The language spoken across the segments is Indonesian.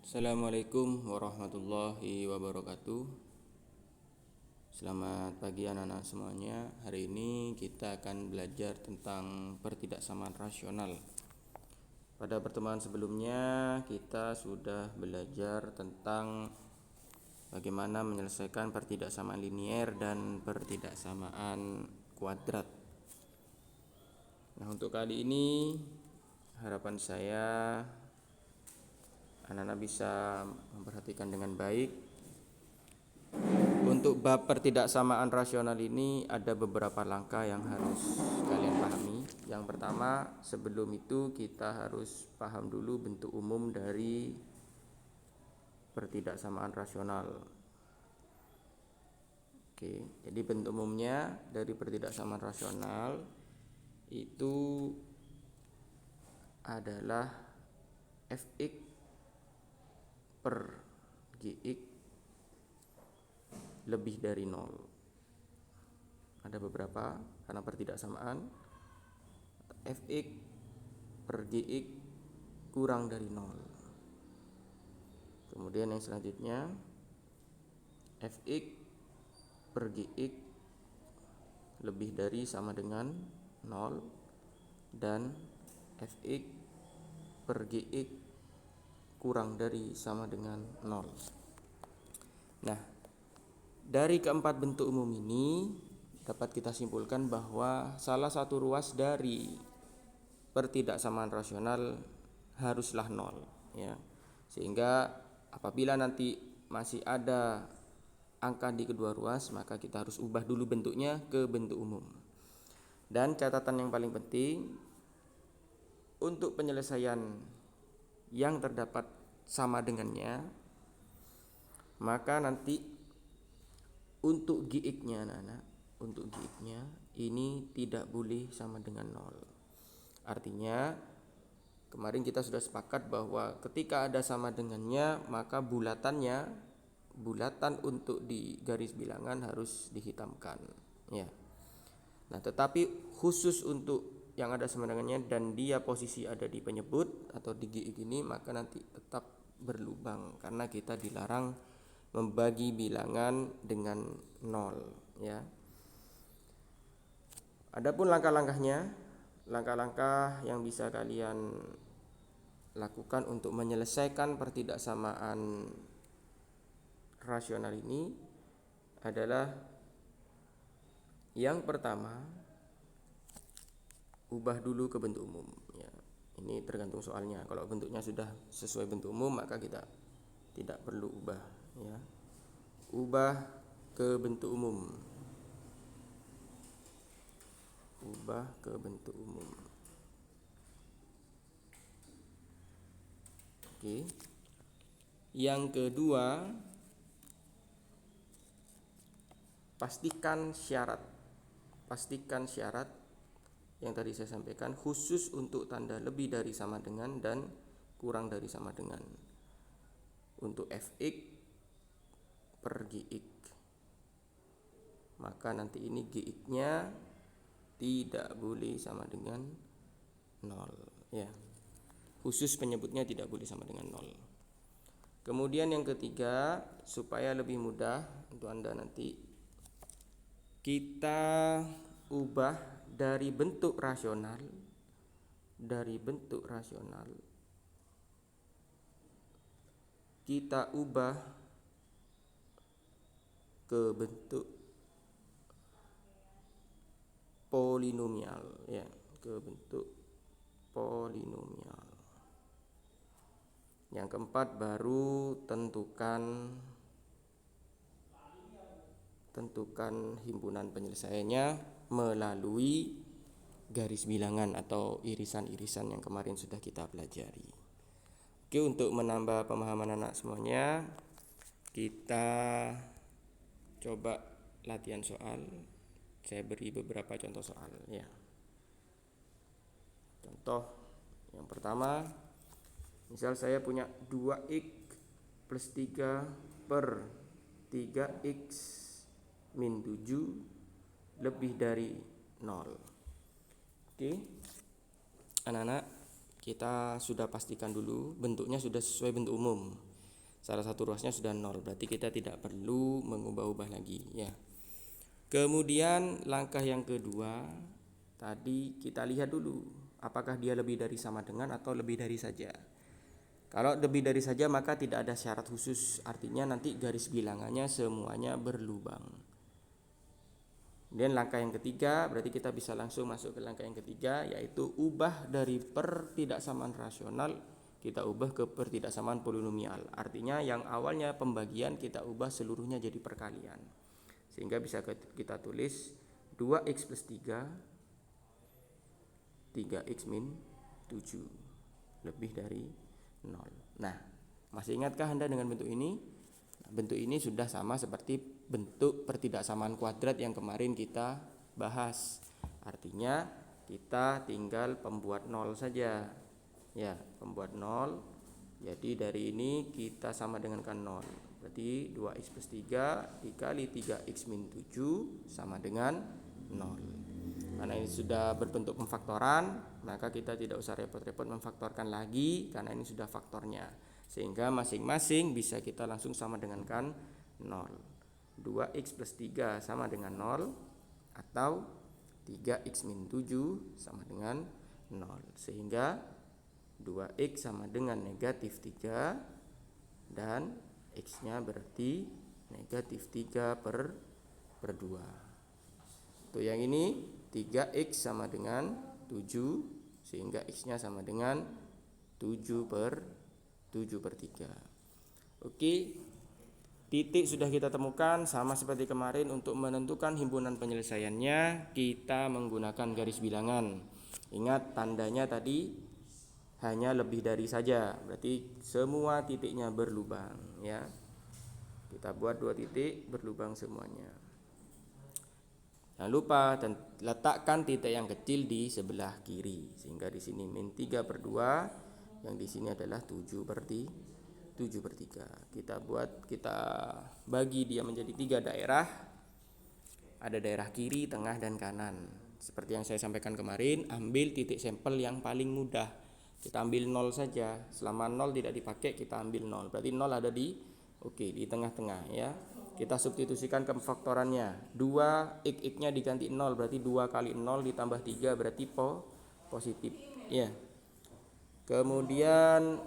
Assalamualaikum warahmatullahi wabarakatuh. Selamat pagi anak-anak semuanya. Hari ini kita akan belajar tentang pertidaksamaan rasional. Pada pertemuan sebelumnya kita sudah belajar tentang bagaimana menyelesaikan pertidaksamaan linier dan pertidaksamaan kuadrat. Nah, untuk kali ini harapan saya anak-anak bisa memperhatikan dengan baik. Untuk bab pertidaksamaan rasional ini ada beberapa langkah yang harus kalian pahami. Yang pertama, sebelum itu kita harus paham dulu bentuk umum dari pertidaksamaan rasional. Oke, jadi bentuk umumnya dari pertidaksamaan rasional itu adalah fx per gx lebih dari 0. Ada beberapa karena pertidaksamaan fx per gx kurang dari 0. Kemudian yang selanjutnya fx per gx lebih dari sama dengan 0 dan fx per gx kurang dari sama dengan 0. Nah, dari keempat bentuk umum ini dapat kita simpulkan bahwa salah satu ruas dari pertidaksamaan rasional haruslah 0, ya. Sehingga apabila nanti masih ada angka di kedua ruas, maka kita harus ubah dulu bentuknya ke bentuk umum. Dan catatan yang paling penting, untuk penyelesaian yang terdapat sama dengannya, maka nanti untuk gx-nya anak-anak, untuk gx-nya ini tidak boleh sama dengan 0. Artinya kemarin kita sudah sepakat bahwa ketika ada sama dengannya, maka bulatan untuk di garis bilangan harus dihitamkan, ya. Nah, tetapi khusus untuk yang ada sama dengannya dan dia posisi ada di penyebut atau di gx ini, maka nanti tetap berlubang karena kita dilarang membagi bilangan dengan 0, ya. Adapun langkah-langkahnya, langkah-langkah yang bisa kalian lakukan untuk menyelesaikan pertidaksamaan rasional ini adalah yang pertama, ubah dulu ke bentuk umum, ya. Ini tergantung soalnya. Kalau bentuknya sudah sesuai bentuk umum, maka kita tidak perlu ubah, ya. Ubah ke bentuk umum. Ubah ke bentuk umum. Oke. Yang kedua, pastikan syarat yang tadi saya sampaikan, khusus untuk tanda lebih dari sama dengan dan kurang dari sama dengan. Untuk fx per gx, maka nanti ini gx-nya tidak boleh sama dengan 0, ya. Khusus penyebutnya tidak boleh sama dengan 0. Kemudian yang ketiga, supaya lebih mudah untuk Anda nanti, kita ubah dari bentuk rasional kita ubah ke bentuk polinomial, ya, ke bentuk polinomial. Yang keempat, baru tentukan himpunan penyelesaiannya melalui garis bilangan atau irisan-irisan yang kemarin sudah kita pelajari. Oke, untuk menambah pemahaman anak semuanya, kita coba latihan soal. Saya beri beberapa contoh soal, ya. Contoh yang pertama, misal saya punya 2x plus 3 per 3x min 7 lebih dari 0. Oke, anak-anak, kita sudah pastikan dulu bentuknya sudah sesuai bentuk umum. Salah satu ruasnya sudah 0, berarti kita tidak perlu mengubah-ubah lagi ya. Kemudian langkah yang kedua, tadi kita lihat dulu apakah dia lebih dari sama dengan atau lebih dari saja. Kalau lebih dari saja maka tidak ada syarat khusus, artinya nanti garis bilangannya semuanya berlubang. Dan langkah yang ketiga, berarti kita bisa langsung masuk ke langkah yang ketiga, yaitu ubah dari pertidaksamaan rasional kita ubah ke pertidaksamaan polinomial. Artinya yang awalnya pembagian kita ubah seluruhnya jadi perkalian. Sehingga bisa kita tulis 2x plus 3 3x min 7 lebih dari 0. Nah, masih ingatkah Anda dengan bentuk ini? Bentuk ini sudah sama seperti bentuk pertidaksamaan kuadrat yang kemarin kita bahas. Artinya kita tinggal pembuat 0 saja. Ya, pembuat 0. Jadi dari ini kita sama dengan kan 0. Berarti 2x plus 3 dikali 3x min 7 sama dengan 0. Karena ini sudah berbentuk pemfaktoran, maka kita tidak usah repot-repot memfaktorkan lagi karena ini sudah faktornya. Sehingga masing-masing bisa kita langsung sama dengan kan 0. 2x plus 3 sama dengan 0 atau 3x min 7 sama dengan 0. Sehingga 2x sama dengan negatif 3 dan x-nya berarti negatif 3 per 2. Untuk yang ini 3x sama dengan 7 sehingga x-nya sama dengan 7 per 3. Oke, titik sudah kita temukan. Sama seperti kemarin, untuk menentukan himpunan penyelesaiannya kita menggunakan garis bilangan. Ingat tandanya tadi hanya lebih dari saja, berarti semua titiknya berlubang ya. Kita buat 2 titik berlubang semuanya. Jangan lupa letakkan titik yang kecil di sebelah kiri, sehingga di sini min 3 per 2, yang di sini adalah 7 per 3. Kita bagi dia menjadi 3 daerah. Ada daerah kiri, tengah, dan kanan. Seperti yang saya sampaikan kemarin, ambil titik sampel yang paling mudah. Kita ambil 0 saja. Selama 0 tidak dipakai, kita ambil 0. Berarti 0 ada di tengah-tengah ya. Kita substitusikan ke faktorannya. 2 x-nya diganti 0, berarti 2 kali 0 ditambah 3 berarti positif ya. Kemudian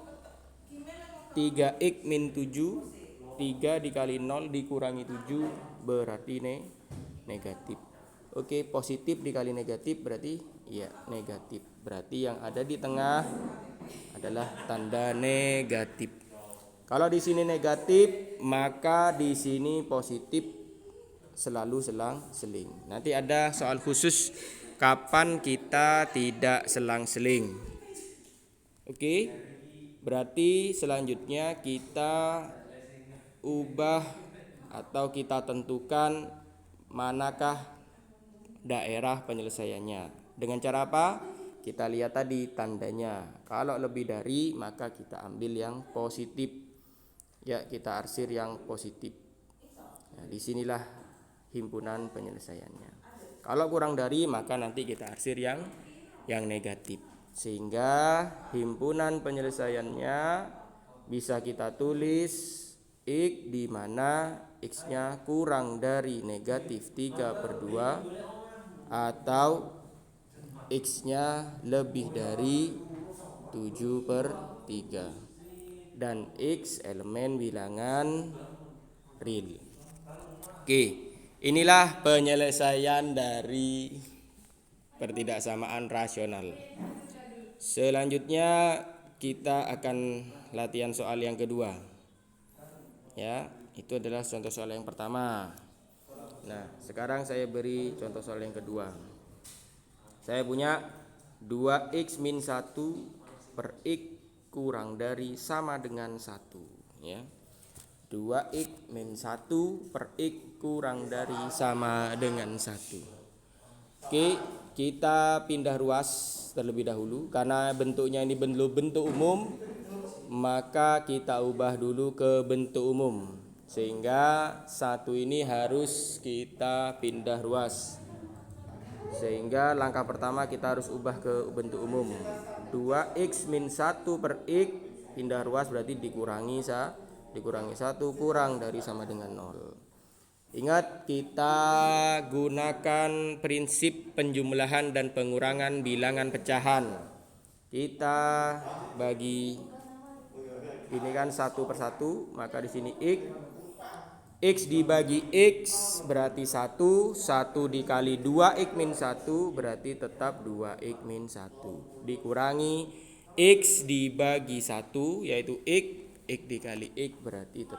3x min 7, 3 dikali 0 dikurangi 7 berarti negatif. Oke, positif dikali negatif berarti negatif. Berarti yang ada di tengah adalah tanda negatif. Kalau di sini negatif, maka di sini positif, selalu selang-seling. Nanti ada soal khusus kapan kita tidak selang-seling. Oke. Berarti selanjutnya kita ubah atau kita tentukan manakah daerah penyelesaiannya. Dengan cara apa? Kita lihat tadi tandanya. Kalau lebih dari maka kita ambil yang positif. Ya, kita arsir yang positif. Nah, disinilah himpunan penyelesaiannya. Kalau kurang dari maka nanti kita arsir yang negatif. Sehingga himpunan penyelesaiannya bisa kita tulis x di mana x-nya kurang dari negatif 3 per 2 atau x-nya lebih dari 7 per 3 dan x elemen bilangan real. Oke, inilah penyelesaian dari pertidaksamaan rasional. Selanjutnya kita akan latihan soal yang kedua. Ya, itu adalah contoh soal yang pertama. Nah, sekarang saya beri contoh soal yang kedua. Saya punya 2x min 1 per x kurang dari sama dengan 1 ya. 2x min 1 per x kurang dari sama dengan 1. Oke, kita pindah ruas terlebih dahulu. Karena bentuknya ini bentuk umum, maka kita ubah dulu ke bentuk umum. Sehingga 1 ini harus kita pindah ruas. Sehingga langkah pertama kita harus ubah ke bentuk umum. 2x min 1 per x pindah ruas berarti dikurangi dikurangi 1 kurang dari sama dengan 0. Ingat, kita gunakan prinsip penjumlahan dan pengurangan bilangan pecahan. Kita bagi ini kan 1 per 1, maka di sini X dibagi X berarti 1 dikali 2X min 1 berarti tetap 2X min 1. Dikurangi X dibagi 1 yaitu X dikali X berarti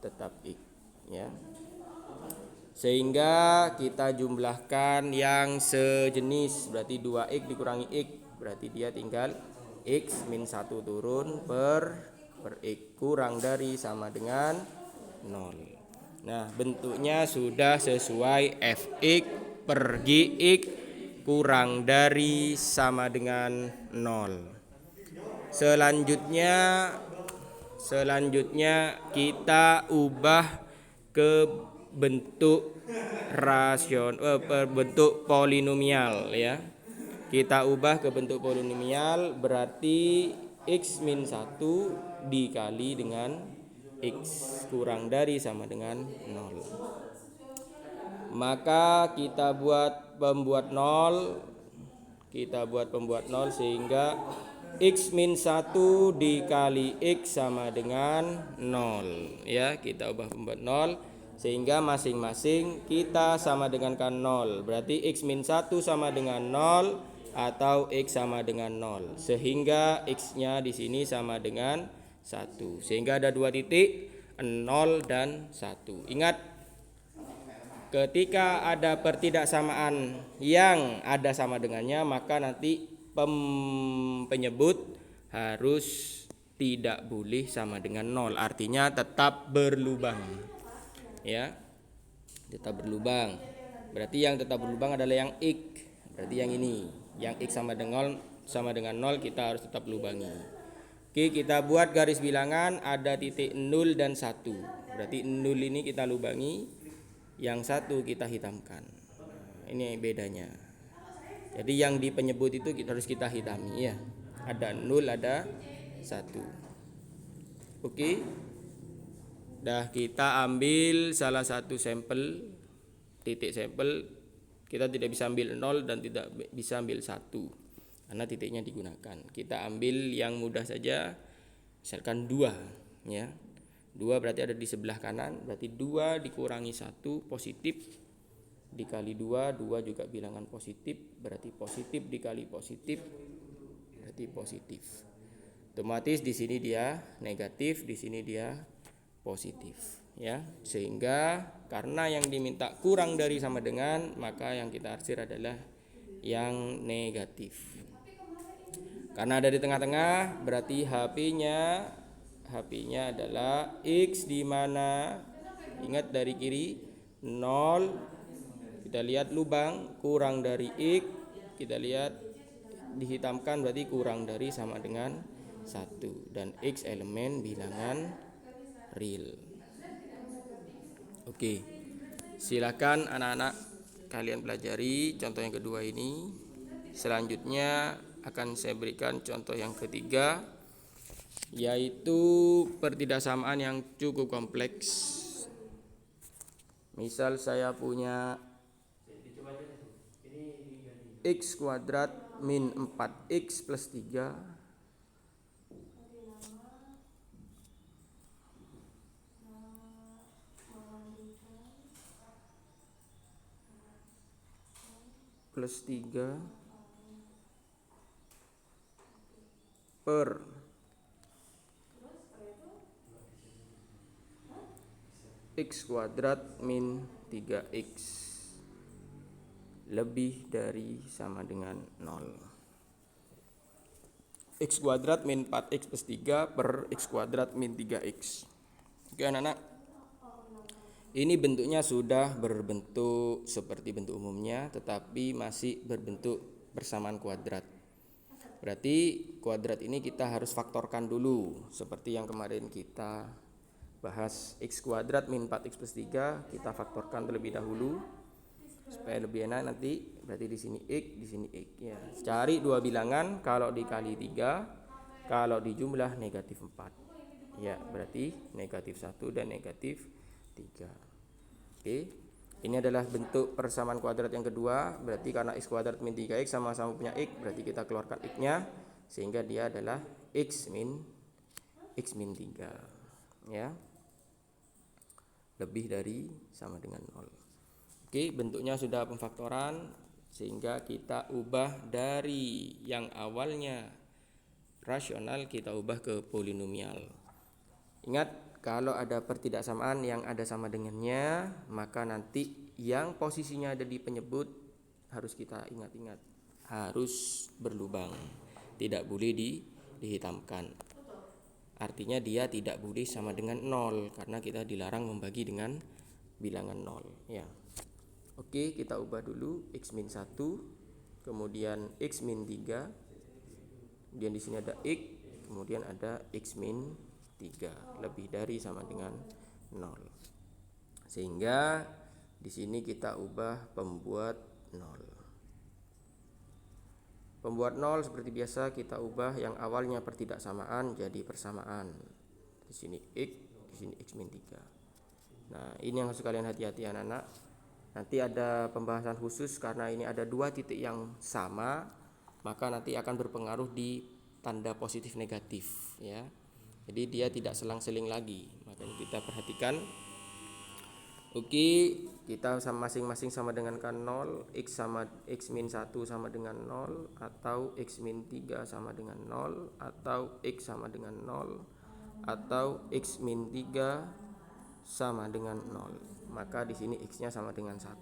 tetap X, ya. Sehingga kita jumlahkan yang sejenis, berarti 2X dikurangi X berarti dia tinggal X min 1 turun per X kurang dari sama dengan 0. Nah, bentuknya sudah sesuai Fx per Gx kurang dari sama dengan 0. Selanjutnya kita ubah ke bentuk bentuk polinomial, ya. Kita ubah ke bentuk polinomial berarti X min 1 dikali dengan X kurang dari sama dengan 0. Maka kita buat pembuat 0 sehingga X min 1 dikali X sama dengan 0, ya. Kita ubah pembuat 0 sehingga masing-masing kita sama dengan kan 0. Berarti X min 1 sama dengan 0 atau X sama dengan 0. Sehingga X-nya di sini sama dengan 1. Sehingga ada 2 titik, 0 dan 1. Ingat, ketika ada pertidaksamaan yang ada sama dengannya, maka nanti penyebut harus tidak boleh sama dengan 0. Artinya tetap berlubang, ya. Tetap berlubang. Berarti yang tetap berlubang adalah yang X. Berarti yang ini, yang X sama dengan 0 kita harus tetap lubangi. Oke, kita buat garis bilangan, ada titik 0 dan 1. Berarti 0 ini kita lubangi, yang 1 kita hitamkan. Ini bedanya. Jadi yang di penyebut itu harus kita hitami, ya. Ada 0, ada 1. Oke. Dah, kita ambil salah satu sampel, titik sampel. Kita tidak bisa ambil 0 dan tidak bisa ambil 1 karena titiknya digunakan. Kita ambil yang mudah saja, misalkan 2, ya. 2 berarti ada di sebelah kanan, berarti 2 dikurangi 1 positif dikali 2 juga bilangan positif, berarti positif dikali positif berarti positif. Otomatis di sini dia negatif, di sini dia positif, ya. Sehingga karena yang diminta kurang dari sama dengan, maka yang kita arsir adalah yang negatif. Karena ada di tengah-tengah, berarti HP-nya adalah X, di mana ingat dari kiri 0, kita lihat lubang kurang dari X, kita lihat dihitamkan berarti kurang dari sama dengan 1, dan X elemen bilangan real. Oke, silakan anak-anak kalian pelajari contoh yang kedua ini. Selanjutnya akan saya berikan contoh yang ketiga, yaitu pertidaksamaan yang cukup kompleks. Misal saya punya X kuadrat min 4X plus 3 plus 3 per X kuadrat min 3X lebih dari sama dengan 0. X kuadrat min 4X plus 3 per X kuadrat min 3X. Oke anak-anak, ini bentuknya sudah berbentuk seperti bentuk umumnya, tetapi masih berbentuk persamaan kuadrat. Berarti kuadrat ini kita harus faktorkan dulu, seperti yang kemarin kita bahas. X kuadrat min 4X plus 3 kita faktorkan terlebih dahulu supaya lebih enak nanti. Berarti di sini X, di sini X, ya. Cari dua bilangan, kalau dikali 3, kalau dijumlah negatif 4. Ya, berarti negatif 1 dan negatif 3. Oke. Ini adalah bentuk persamaan kuadrat yang kedua. Berarti karena x kuadrat min 3x sama-sama punya x, berarti kita keluarkan x-nya sehingga dia adalah x min 3. Ya. Lebih dari sama dengan 0. Oke, bentuknya sudah pemfaktoran sehingga kita ubah dari yang awalnya rasional kita ubah ke polinomial. Ingat, kalau ada pertidaksamaan yang ada sama dengannya, maka nanti yang posisinya ada di penyebut harus kita ingat-ingat, harus berlubang, tidak boleh dihitamkan. Artinya dia tidak boleh sama dengan 0 karena kita dilarang membagi dengan bilangan 0 ya. Oke, kita ubah dulu x min 1, kemudian x min 3, kemudian di sini ada x, kemudian ada x min 3 lebih dari sama dengan 0. Sehingga di sini kita ubah pembuat 0. Pembuat 0 seperti biasa kita ubah yang awalnya pertidaksamaan jadi persamaan. Di sini x, di sini x min 3. Nah, ini yang harus kalian hati-hati anak-anak. Nanti ada pembahasan khusus karena ini ada dua titik yang sama, maka nanti akan berpengaruh di tanda positif negatif ya. Jadi dia tidak selang-seling lagi, makanya kita perhatikan. Oke, kita masing-masing sama dengan kan 0, x min 1 sama dengan 0, atau x min 3 sama dengan 0, atau x sama dengan 0, atau x min 3 sama dengan 0. Maka di sini x-nya sama dengan 1,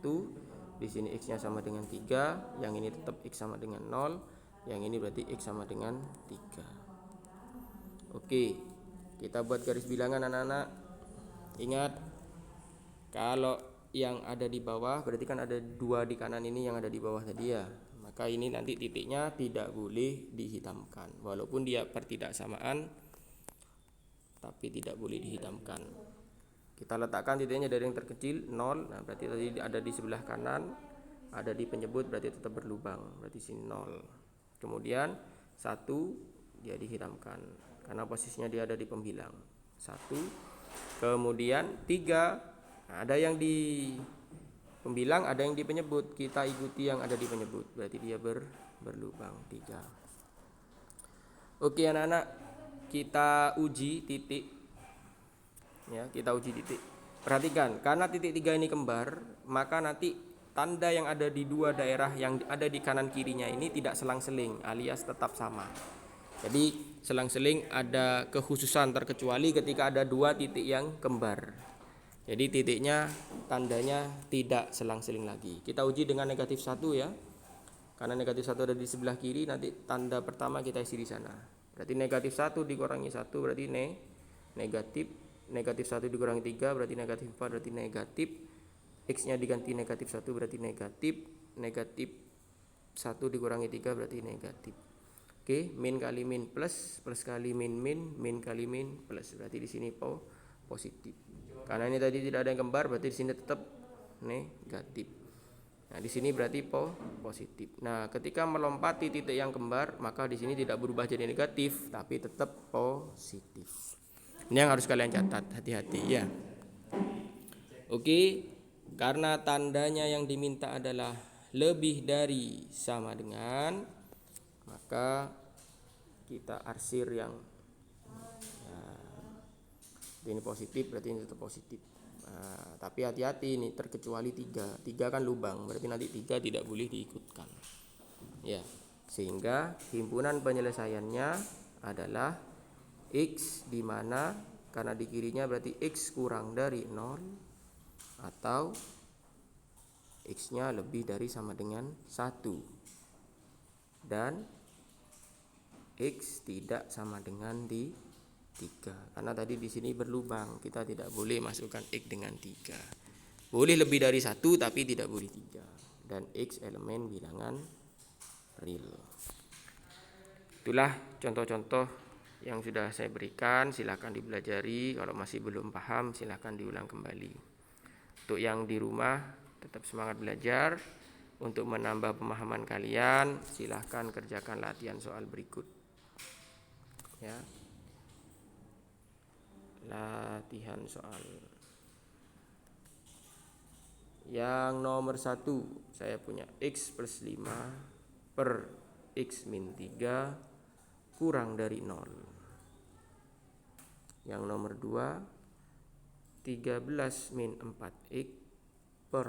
di sini x-nya sama dengan 3, yang ini tetap x sama dengan 0, yang ini berarti x sama dengan 3. Oke, kita buat garis bilangan anak-anak. Ingat, kalau yang ada di bawah berarti kan ada 2 di kanan ini yang ada di bawah tadi ya. Maka ini nanti titiknya tidak boleh dihitamkan, walaupun dia pertidaksamaan tapi tidak boleh dihitamkan. Kita letakkan titiknya dari yang terkecil 0. Nah, berarti tadi ada di sebelah kanan, ada di penyebut berarti tetap berlubang, berarti sini 0. Kemudian 1 dia dihitamkan karena posisinya dia ada di pembilang 1. Kemudian 3, nah, ada yang di pembilang, ada yang di penyebut. Kita ikuti yang ada di penyebut, berarti dia berlubang 3. Oke anak-anak, kita uji titik ya, kita uji titik. Perhatikan, karena titik 3 ini kembar, maka nanti tanda yang ada di dua daerah yang ada di kanan kirinya ini tidak selang-seling alias tetap sama. Jadi selang-seling ada kekhususan terkecuali ketika ada dua titik yang kembar. Jadi titiknya tandanya tidak selang-seling lagi. Kita uji dengan negatif 1 ya. Karena negatif 1 ada di sebelah kiri, nanti tanda pertama kita isi di sana. Berarti negatif 1 dikurangi 1 berarti negatif. Negatif 1 dikurangi 3 berarti negatif 4, berarti negatif. X nya diganti negatif 1 berarti negatif. Negatif 1 dikurangi 3 berarti negatif. Oke, min kali min plus, plus kali min min kali min plus. Berarti di sini positif. Karena ini tadi tidak ada yang kembar, berarti di sini tetap negatif. Nah, di sini berarti positif. Nah, ketika melompati titik yang kembar, maka di sini tidak berubah jadi negatif, tapi tetap positif. Ini yang harus kalian catat, hati-hati ya. Oke, karena tandanya yang diminta adalah lebih dari sama dengan, maka kita arsir yang ini positif, berarti ini tetap positif. Nah, tapi hati-hati ini terkecuali 3 kan lubang, berarti nanti 3 tidak boleh diikutkan ya. Sehingga himpunan penyelesaiannya adalah X di mana karena di kirinya berarti X kurang dari 0 atau X nya lebih dari sama dengan 1 dan X tidak sama dengan di 3. Karena tadi di sini berlubang, kita tidak boleh masukkan X dengan 3. Boleh lebih dari 1 tapi tidak boleh 3. Dan X elemen bilangan real. Itulah contoh-contoh yang sudah saya berikan, silahkan dipelajari. Kalau masih belum paham, silahkan diulang kembali. Untuk yang di rumah, tetap semangat belajar. Untuk menambah pemahaman kalian, silahkan kerjakan latihan soal berikut. Ya. latihan soal. Yang nomor 1, saya punya X plus 5 per X min 3 kurang dari 0. Yang nomor 2, 13 min 4X per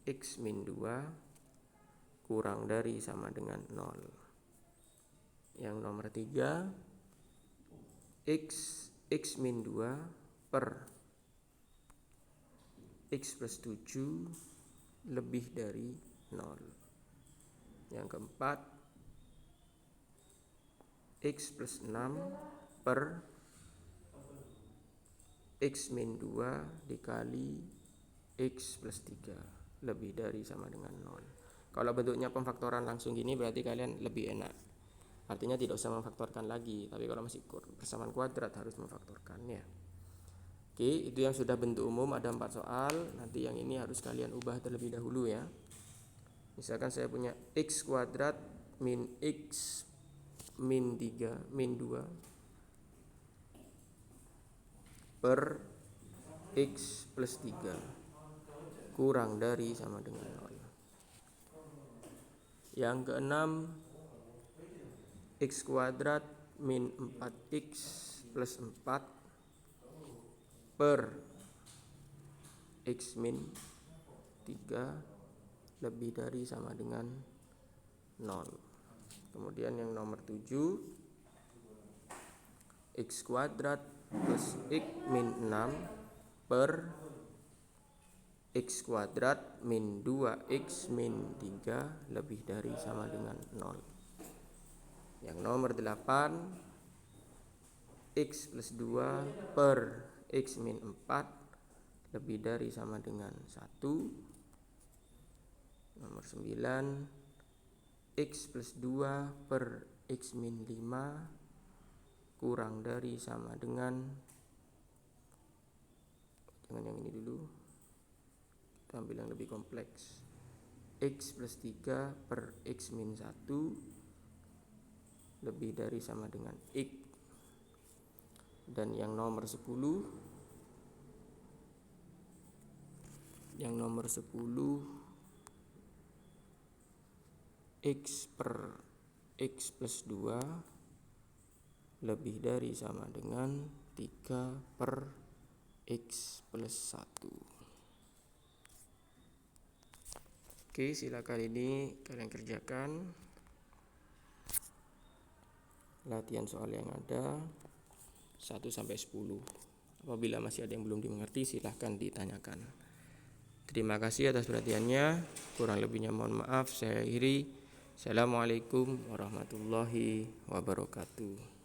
X min 2 kurang dari sama dengan 0. Yang nomor 3, X min 2 per X plus 7 lebih dari 0. Yang keempat, X plus 6 per X min 2 dikali X plus 3 lebih dari sama dengan 0. Kalau bentuknya pemfaktoran langsung gini berarti kalian lebih enak. Artinya tidak usah memfaktorkan lagi. Tapi kalau masih persamaan kuadrat harus memfaktorkannya. Oke, itu yang sudah bentuk umum, ada 4 soal. Nanti yang ini harus kalian ubah terlebih dahulu ya. Misalkan saya punya X kuadrat min X min 3 min 2 per X plus 3 kurang dari sama dengan 0. Yang keenam, X kuadrat min 4X plus 4 per X min 3 lebih dari sama dengan 0. Kemudian yang nomor 7, X kuadrat plus X min 6 per X kuadrat min 2X min 3 lebih dari sama dengan 0. Yang nomor 8, X plus 2 per X min 4 lebih dari sama dengan 1. Nomor 9, X plus 2 per X min 5 kurang dari sama dengan, jangan yang ini dulu, kita ambil yang lebih kompleks, X plus 3 per X min 1 lebih dari sama dengan X. Dan yang nomor 10, X per X plus 2 lebih dari sama dengan 3 per X plus 1. Oke, silakan ini kalian kerjakan latihan soal yang ada 1 sampai 10. Apabila masih ada yang belum dimengerti silahkan ditanyakan. Terima kasih atas perhatiannya. Kurang lebihnya mohon maaf. Saya akhiri. Assalamualaikum warahmatullahi wabarakatuh.